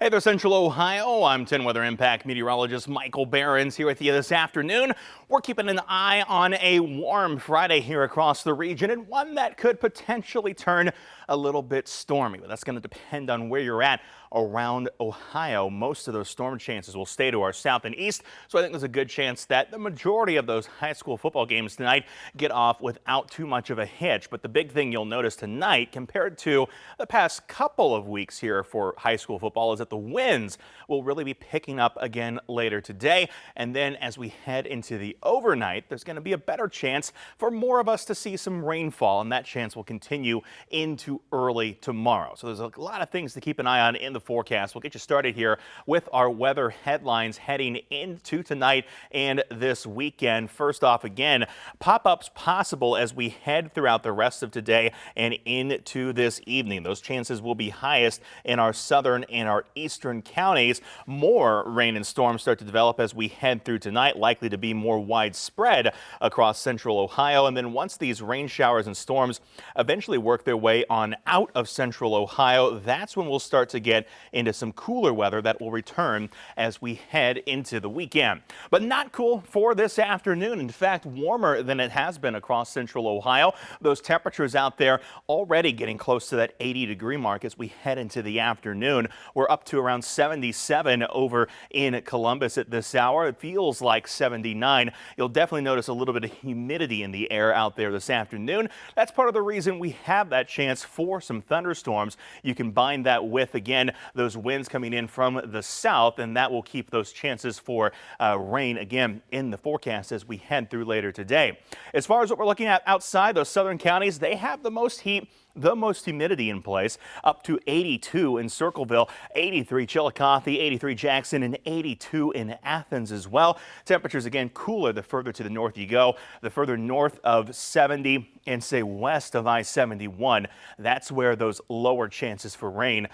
Hey there, Central Ohio. I'm 10 Weather Impact Meteorologist Michael Behrens here with you this afternoon. We're keeping an eye on a warm Friday here across the region, and one that could potentially turn a little bit stormy. But that's going to depend on where you're at around Ohio. Most of those storm chances will stay to our south and east, so I think there's a good chance that the majority of those high school football games tonight get off without too much of a hitch. But the big thing you'll notice tonight compared to the past couple of weeks here for high school football is that the winds will really be picking up again later today. And then as we head into the overnight, there's going to be a better chance for more of us to see some rainfall, and that chance will continue into early tomorrow. So there's a lot of things to keep an eye on in the forecast. We'll get you started here with our weather headlines heading into tonight and this weekend. First off, again, pop-ups possible as we head throughout the rest of today and into this evening. Those chances will be highest in our southern and our eastern counties. More rain and storms start to develop as we head through tonight, likely to be more widespread across central Ohio. And then once these rain showers and storms eventually work their way on out of central Ohio, that's when we'll start to get into some cooler weather that will return as we head into the weekend. But not cool for this afternoon. In fact, warmer than it has been across central Ohio. Those temperatures out there already getting close to that 80-degree mark as we head into the afternoon. We're up to around 77 over in Columbus at this hour. It feels like 79. You'll definitely notice a little bit of humidity in the air out there this afternoon. That's part of the reason we have that chance for some thunderstorms. You combine that with, again, those winds coming in from the south, and that will keep those chances for rain again in the forecast as we head through later today. As far as what we're looking at outside, those southern counties, they have the most heat, the most humidity in place, up to 82 in Circleville, 83 Chillicothe, 83 Jackson, and 82 in Athens as well. Temperatures again cooler the further to the north you go, the further north of 70 and say west of I-71. That's where those lower chances for rain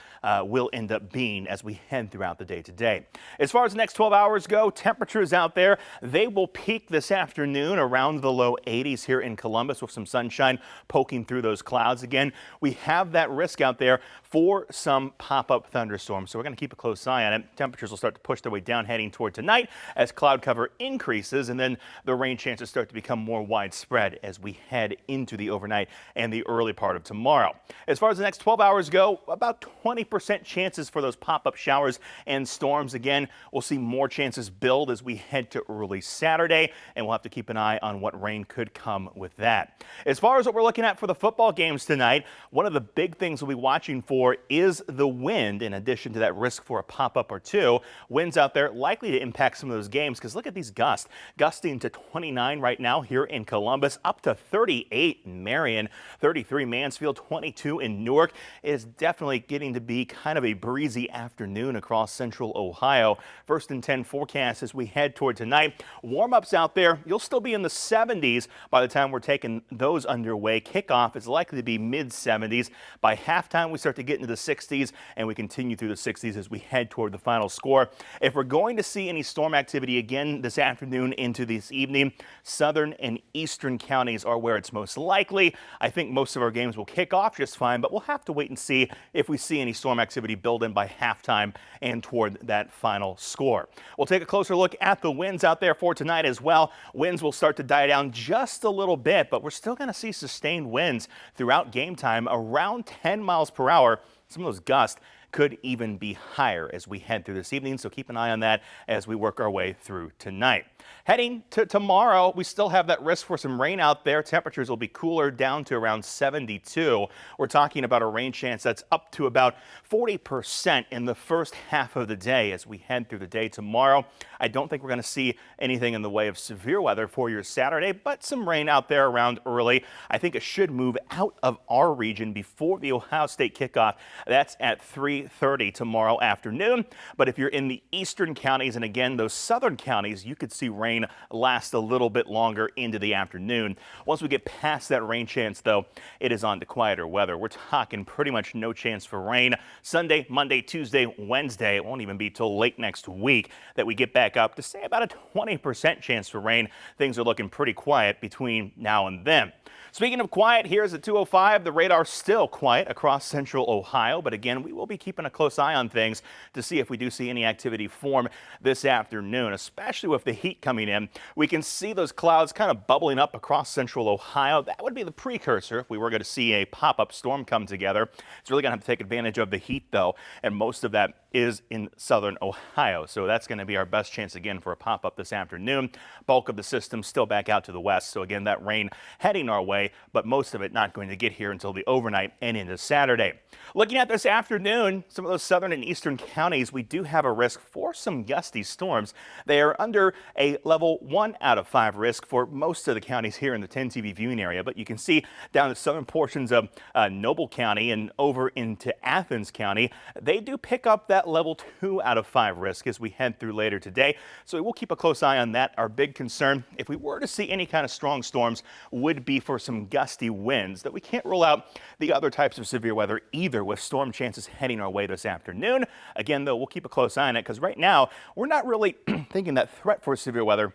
will end up being as we head throughout the day today. As far as the next 12 hours go, temperatures out there, they will peak this afternoon around the low 80s here in Columbus with some sunshine poking through those clouds again. We have that risk out there for some pop-up thunderstorms, so we're going to keep a close eye on it. Temperatures will start to push their way down heading toward tonight as cloud cover increases, and then the rain chances start to become more widespread as we head into the overnight and the early part of tomorrow. As far as the next 12 hours go, about 20% chances for those pop-up showers and storms. Again, we'll see more chances build as we head to early Saturday, and we'll have to keep an eye on what rain could come with that. As far as what we're looking at for the football games tonight, one of the big things we'll be watching for is the wind, in addition to that risk for a pop-up or two. Winds out there likely to impact some of those games because look at these gusts. Gusting to 29 right now here in Columbus, up to 38 in Marion, 33 Mansfield, 22 in Newark. It is definitely getting to be kind of a breezy afternoon across central Ohio. First and 10 forecast as we head toward tonight. Warm-ups out there, you'll still be in the 70s by the time we're taking those underway. Kickoff is likely to be mid-70s. By halftime, we start to get into the 60s, and we continue through the 60s as we head toward the final score. If we're going to see any storm activity again this afternoon into this evening, southern and eastern counties are where it's most likely. I think most of our games will kick off just fine, but we'll have to wait and see if we see any storm activity build in by halftime and toward that final score. We'll take a closer look at the winds out there for tonight as well. Winds will start to die down just a little bit, but we're still going to see sustained winds throughout game time around 10 miles per hour. Some of those gusts could even be higher as we head through this evening, so keep an eye on that as we work our way through tonight. Heading to tomorrow, we still have that risk for some rain out there. Temperatures will be cooler down to around 72. We're talking about a rain chance that's up to about 40% in the first half of the day as we head through the day tomorrow. I don't think we're going to see anything in the way of severe weather for your Saturday, but some rain out there around early. I think it should move out of our region before the Ohio State kickoff. That's at 3:30 tomorrow afternoon. But if you're in the eastern counties and again those southern counties, you could see rain last a little bit longer into the afternoon. Once we get past that rain chance, though, it is on to quieter weather. We're talking pretty much no chance for rain Sunday, Monday, Tuesday, Wednesday. It won't even be till late next week that we get back up to say about a 20% chance for rain. Things are looking pretty quiet between now and then. Speaking of quiet, here's at 2:05. The radar's still quiet across central Ohio, but again, we will be keeping a close eye on things to see if we do see any activity form this afternoon, especially with the heat coming in. We can see those clouds kind of bubbling up across central Ohio. That would be the precursor if we were going to see a pop-up storm come together. It's really going to have to take advantage of the heat, though, and most of that is in southern Ohio. So that's going to be our best chance again for a pop-up this afternoon. Bulk of the system still back out to the west. So again, that rain heading our way, but most of it not going to get here until the overnight and into Saturday. Looking at this afternoon, some of those southern and eastern counties, we do have a risk for some gusty storms. They are under a level 1 out of 5 risk for most of the counties here in the 10 TV viewing area. But you can see down the southern portions of Noble County and over into Athens County, they do pick up that level 2 out of 5 risk as we head through later today. So we'll keep a close eye on that. Our big concern, if we were to see any kind of strong storms, would be for some gusty winds. That we can't rule out the other types of severe weather either, with storm chances heading our way this afternoon. Again, though, we'll keep a close eye on it because right now we're not really thinking that threat for severe weather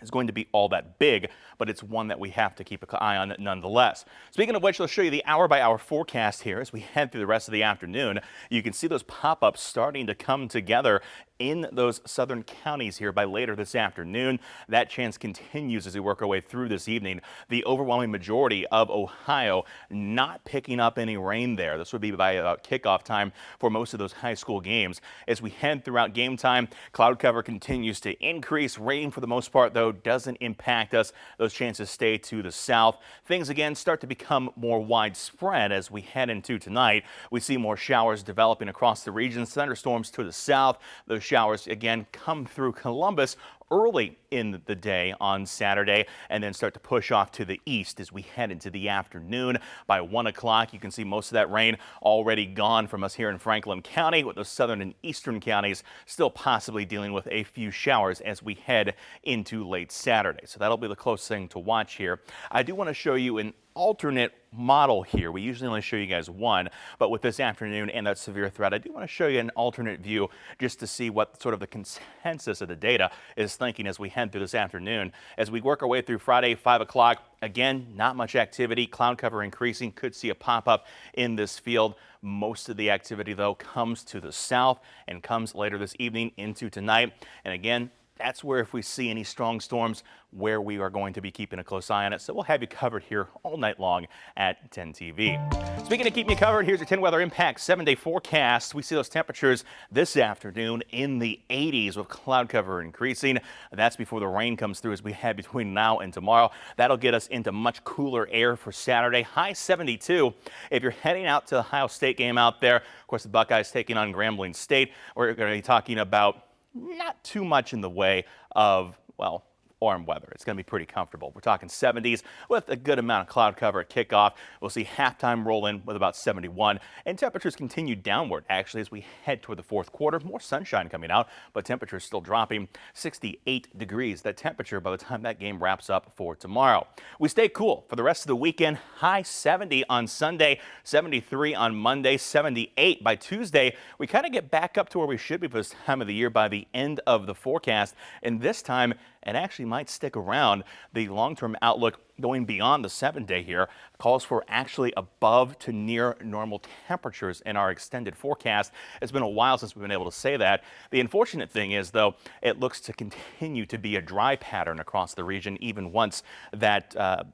is going to be all that big, but it's one that we have to keep an eye on nonetheless. Speaking of which, let's show you the hour-by-hour forecast here as we head through the rest of the afternoon. You can see those pop-ups starting to come together in those southern counties here by later this afternoon. That chance continues as we work our way through this evening. The overwhelming majority of Ohio not picking up any rain there. This would be by kickoff time for most of those high school games. As we head throughout game time, cloud cover continues to increase. Rain, for the most part, though, doesn't impact us. Those chances stay to the south. Things again start to become more widespread as we head into tonight. We see more showers developing across the region. Thunderstorms to the south. Those showers again come through Columbus early in the day on Saturday and then start to push off to the east as we head into the afternoon. By 1 o'clock, you can see most of that rain already gone from us here in Franklin County, with the southern and eastern counties still possibly dealing with a few showers as we head into late Saturday. So that'll be the close thing to watch here. I do want to show you an alternate model here. We usually only show you guys one, but with this afternoon and that severe threat, I do want to show you an alternate view just to see what sort of the consensus of the data is thinking as we head through this afternoon. As we work our way through Friday, 5 o'clock, again, not much activity, cloud cover increasing, could see a pop-up in this field. Most of the activity, though, comes to the south and comes later this evening into tonight. And again, that's where, if we see any strong storms, where we are going to be keeping a close eye on it. So we'll have you covered here all night long at 10 TV. Speaking of keeping you covered, here's your 10 Weather Impact 7-day forecast. We see those temperatures this afternoon in the 80s with cloud cover increasing. That's before the rain comes through as we head between now and tomorrow. That'll get us into much cooler air for Saturday. High 72. If you're heading out to the Ohio State game out there, of course, the Buckeyes taking on Grambling State, we're going to be talking about not too much in the way of, well, warm weather. It's going to be pretty comfortable. We're talking 70s with a good amount of cloud cover at kickoff. We'll see halftime roll in with about 71, and temperatures continue downward actually as we head toward the fourth quarter. More sunshine coming out, but temperatures still dropping. 68 degrees, that temperature by the time that game wraps up for tomorrow. We stay cool for the rest of the weekend. High 70 on Sunday, 73 on Monday, 78 by Tuesday. We kind of get back up to where we should be for this time of the year by the end of the forecast, and this time it actually might stick around. The long-term outlook going beyond the 7-day here calls for actually above to near normal temperatures in our extended forecast. It's been a while since we've been able to say that. The unfortunate thing is, though, it looks to continue to be a dry pattern across the region even once that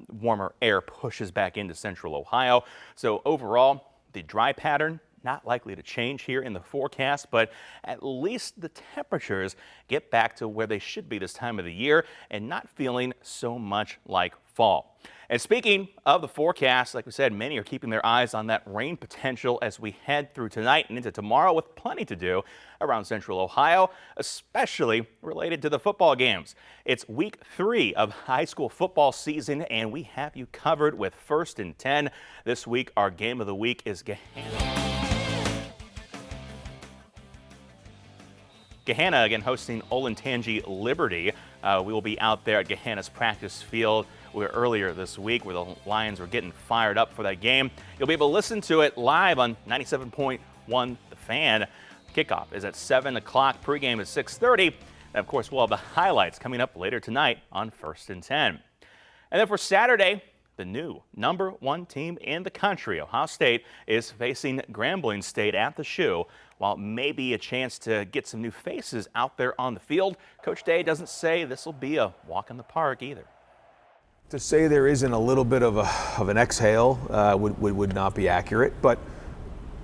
warmer air pushes back into central Ohio. So overall, the dry pattern not likely to change here in the forecast, but at least the temperatures get back to where they should be this time of the year and not feeling so much like fall. And speaking of the forecast, like we said, many are keeping their eyes on that rain potential as we head through tonight and into tomorrow, with plenty to do around central Ohio, especially related to the football games. It's week 3 of high school football season, and we have you covered with 1st and 10. This week, our game of the week is Gahanna again hosting Olentangy Liberty. We will be out there at Gahanna's practice field earlier this week where the Lions were getting fired up for that game. You'll be able to listen to it live on 97.1 The Fan. Kickoff is at 7 o'clock. Pregame is 6:30. And of course, we'll have the highlights coming up later tonight on First and 10. And then for Saturday, the new #1 team in the country, Ohio State, is facing Grambling State at the Shoe. While it may be a chance to get some new faces out there on the field, Coach Day doesn't say this will be a walk in the park either. To say there isn't a little bit of an exhale would not be accurate, but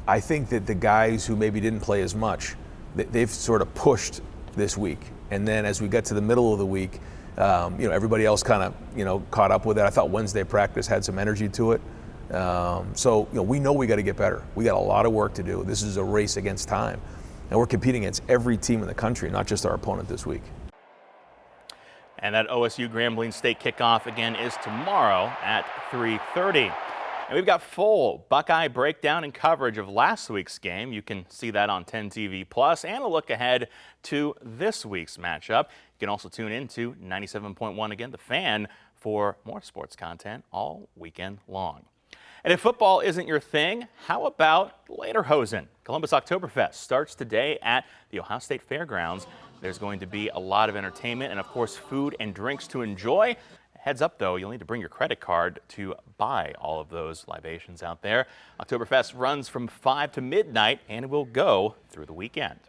I think that the guys who maybe didn't play as much, they've sort of pushed this week. And then as we got to the middle of the week, everybody else kind of, caught up with it. I thought Wednesday practice had some energy to it. So we know we got to get better. We got a lot of work to do. This is a race against time. And we're competing against every team in the country, not just our opponent this week. And that OSU Grambling State kickoff again is tomorrow at 3:30. And we've got full Buckeye breakdown and coverage of last week's game. You can see that on 10 TV Plus and a look ahead to this week's matchup. You can also tune into 97.1 again, The Fan, for more sports content all weekend long. And if football isn't your thing, how about Lederhosen? Columbus Oktoberfest starts today at the Ohio State Fairgrounds. There's going to be a lot of entertainment and, of course, food and drinks to enjoy. Heads up, though, you'll need to bring your credit card to buy all of those libations out there. Oktoberfest runs from 5 to midnight and will go through the weekend.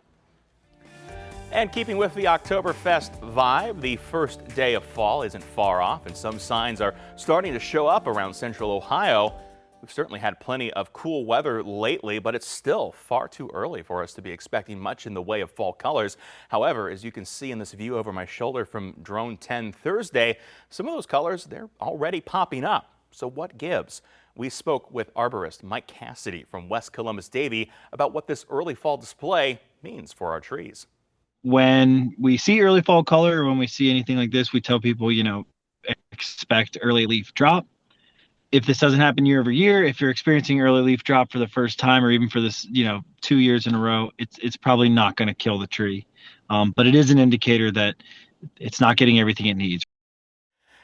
And keeping with the Oktoberfest vibe, the first day of fall isn't far off, and some signs are starting to show up around central Ohio. We've certainly had plenty of cool weather lately, but it's still far too early for us to be expecting much in the way of fall colors. However, as you can see in this view over my shoulder from Drone 10 Thursday, some of those colors, they're already popping up. So what gives? We spoke with arborist Mike Cassidy from West Columbus Davie about what this early fall display means for our trees. When we see early fall color, or when we see anything like this, we tell people, expect early leaf drop. If this doesn't happen year over year, if you're experiencing early leaf drop for the first time, or even for this, 2 years in a row, it's probably not going to kill the tree. But it is an indicator that it's not getting everything it needs.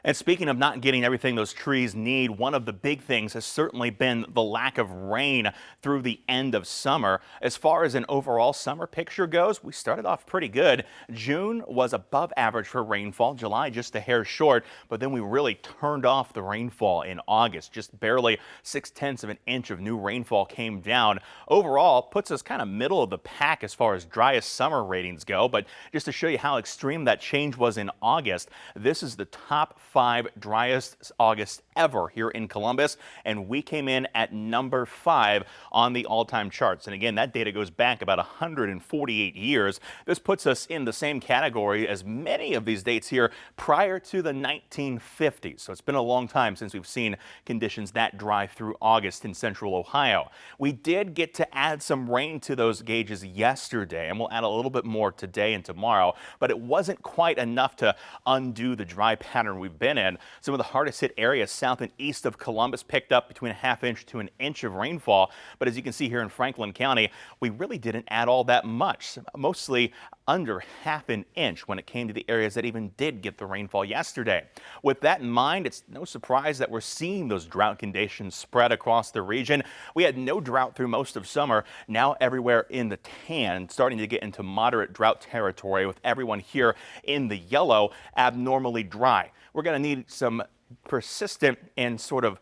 And speaking of not getting everything those trees need, one of the big things has certainly been the lack of rain through the end of summer. As far as an overall summer picture goes, we started off pretty good. June was above average for rainfall, July just a hair short, but then we really turned off the rainfall in August. Just barely 0.6 of an inch of new rainfall came down. Overall, puts us kind of middle of the pack as far as driest summer ratings go. But just to show you how extreme that change was in August, this is the top 5 driest August ever here in Columbus, and we came in at number 5 on the all-time charts. And again, that data goes back about 148 years. This puts us in the same category as many of these dates here prior to the 1950s. So it's been a long time since we've seen conditions that dry through August in central Ohio. We did get to add some rain to those gauges yesterday, and we'll add a little bit more today and tomorrow, but it wasn't quite enough to undo the dry pattern we've been in. Some of the hardest hit areas south and east of Columbus picked up between a ½ inch to an inch of rainfall. But as you can see here in Franklin County, we really didn't add all that much, mostly under ½ an inch when it came to the areas that even did get the rainfall yesterday. With that in mind, it's no surprise that we're seeing those drought conditions spread across the region. We had no drought through most of summer. Now everywhere in the tan, starting to get into moderate drought territory, with everyone here in the yellow, abnormally dry. We're going to need some persistent and sort of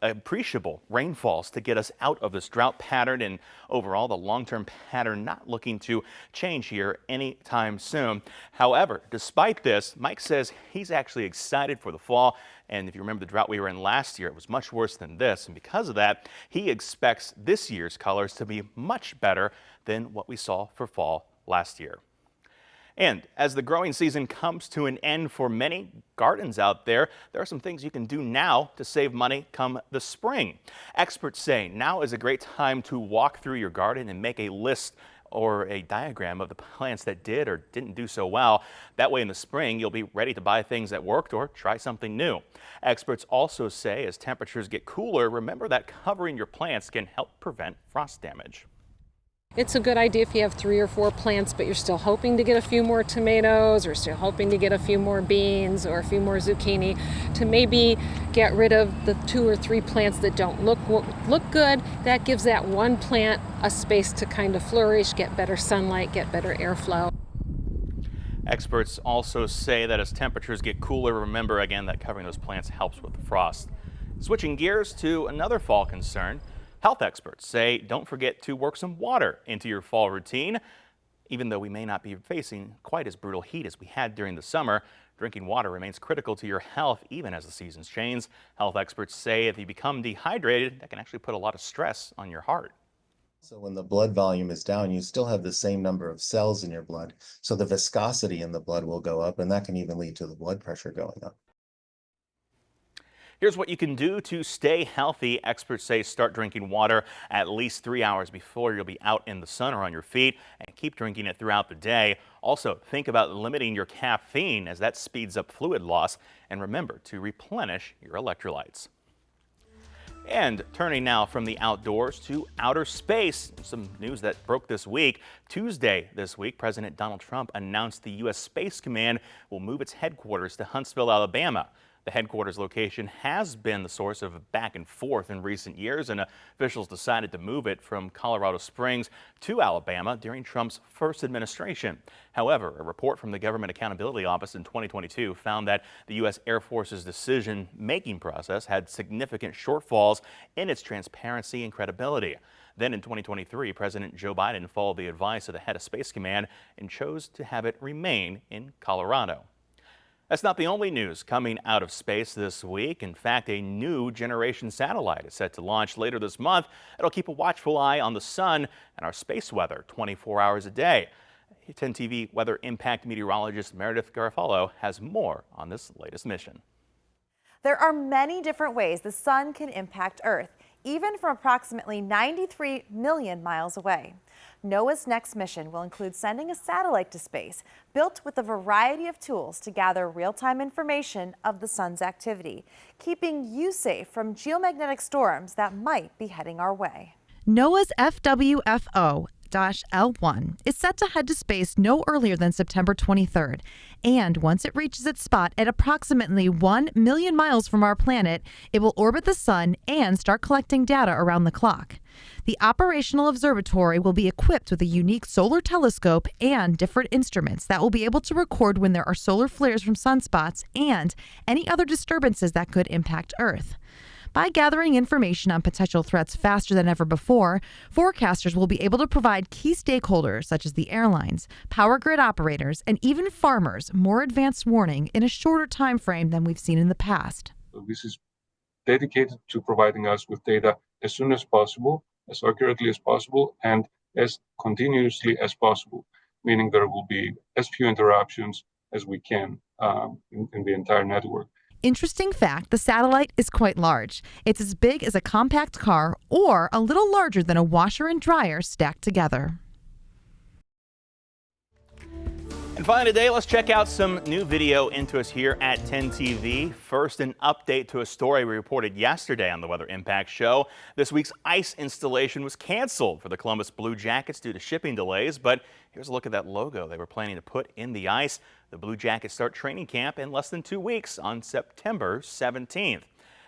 appreciable rainfalls to get us out of this drought pattern, and overall the long-term pattern not looking to change here anytime soon. However, despite this, Mike says he's actually excited for the fall, and if you remember the drought we were in last year, it was much worse than this, and because of that, he expects this year's colors to be much better than what we saw for fall last year. And as the growing season comes to an end for many gardens out there, there are some things you can do now to save money come the spring. Experts say now is a great time to walk through your garden and make a list or a diagram of the plants that did or didn't do so well. That way in the spring, you'll be ready to buy things that worked or try something new. Experts also say as temperatures get cooler, remember that covering your plants can help prevent frost damage. It's a good idea if you have 3 or 4 plants, but you're still hoping to get a few more tomatoes or still hoping to get a few more beans or a few more zucchini, to maybe get rid of the 2 or 3 plants that don't look good. That gives that one plant a space to kind of flourish, get better sunlight, get better airflow. Experts also say that as temperatures get cooler, remember again that covering those plants helps with the frost. Switching gears to another fall concern, health experts say don't forget to work some water into your fall routine. Even though we may not be facing quite as brutal heat as we had during the summer, drinking water remains critical to your health even as the seasons change. Health experts say if you become dehydrated, that can actually put a lot of stress on your heart. So when the blood volume is down, you still have the same number of cells in your blood. So the viscosity in the blood will go up, and that can even lead to the blood pressure going up. Here's what you can do to stay healthy. Experts say start drinking water at least 3 hours before you'll be out in the sun or on your feet, and keep drinking it throughout the day. Also, think about limiting your caffeine as that speeds up fluid loss, and remember to replenish your electrolytes. And turning now from the outdoors to outer space, some news that broke this week. Tuesday this week, President Donald Trump announced the U.S. Space Command will move its headquarters to Huntsville, Alabama. The headquarters location has been the source of back and forth in recent years, and officials decided to move it from Colorado Springs to Alabama during Trump's first administration. However, a report from the Government Accountability Office in 2022 found that the U.S. Air Force's decision-making process had significant shortfalls in its transparency and credibility. Then in 2023, President Joe Biden followed the advice of the head of Space Command and chose to have it remain in Colorado. That's not the only news coming out of space this week. In fact, a new generation satellite is set to launch later this month. It'll keep a watchful eye on the sun and our space weather 24 hours a day. 10 TV weather impact meteorologist Meredith Garofalo has more on this latest mission. There are many different ways the sun can impact Earth, even from approximately 93 million miles away. NOAA's next mission will include sending a satellite to space, built with a variety of tools to gather real-time information of the sun's activity, keeping you safe from geomagnetic storms that might be heading our way. NOAA's FWFO L1 is set to head to space no earlier than September 23rd. And once it reaches its spot at approximately 1 million miles from our planet, it will orbit the sun and start collecting data around the clock. The operational observatory will be equipped with a unique solar telescope and different instruments that will be able to record when there are solar flares from sunspots and any other disturbances that could impact Earth. By gathering information on potential threats faster than ever before, forecasters will be able to provide key stakeholders such as the airlines, power grid operators, and even farmers more advanced warning in a shorter time frame than we've seen in the past. So this is dedicated to providing us with data as soon as possible, as accurately as possible, and as continuously as possible, meaning there will be as few interruptions as we can in the entire network. Interesting fact, the satellite is quite large. It's as big as a compact car or a little larger than a washer and dryer stacked together. And finally today, let's check out some new video into us here at 10 TV. First, an update to a story we reported yesterday on the Weather Impact Show. This week's ice installation was canceled for the Columbus Blue Jackets due to shipping delays, but here's a look at that logo they were planning to put in the ice. The Blue Jackets start training camp in less than 2 weeks on September 17th.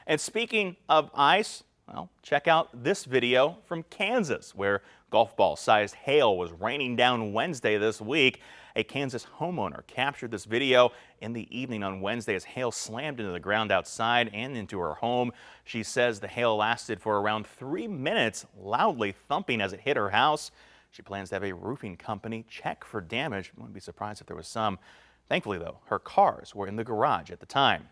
And speaking of ice, well, check out this video from Kansas, where golf ball-sized hail was raining down Wednesday this week. A Kansas homeowner captured this video in the evening on Wednesday as hail slammed into the ground outside and into her home. She says the hail lasted for around 3 minutes, loudly thumping as it hit her house. She plans to have a roofing company check for damage. Wouldn't be surprised if there was some. Thankfully, though, her cars were in the garage at the time.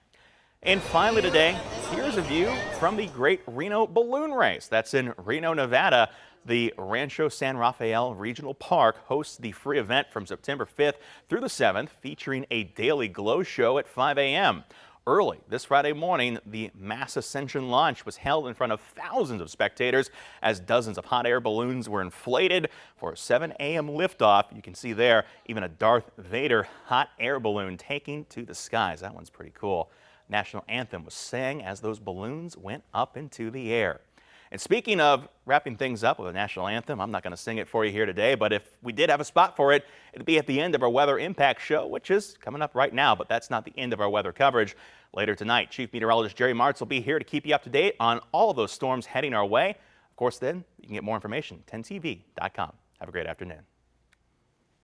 And finally today, here's a view from the Great Reno Balloon Race. That's in Reno, Nevada. The Rancho San Rafael Regional Park hosts the free event from September 5th through the 7th, featuring a daily glow show at 5 a.m. Early this Friday morning, the mass ascension launch was held in front of thousands of spectators as dozens of hot air balloons were inflated for a 7 a.m. liftoff. You can see there even a Darth Vader hot air balloon taking to the skies. That one's pretty cool. National anthem was sang as those balloons went up into the air. And speaking of wrapping things up with a national anthem, I'm not going to sing it for you here today, but if we did have a spot for it, it'd be at the end of our Weather Impact Show, which is coming up right now, but that's not the end of our weather coverage. Later tonight, Chief Meteorologist Jerry Martz will be here to keep you up to date on all of those storms heading our way. Of course, then you can get more information at 10tv.com. Have a great afternoon.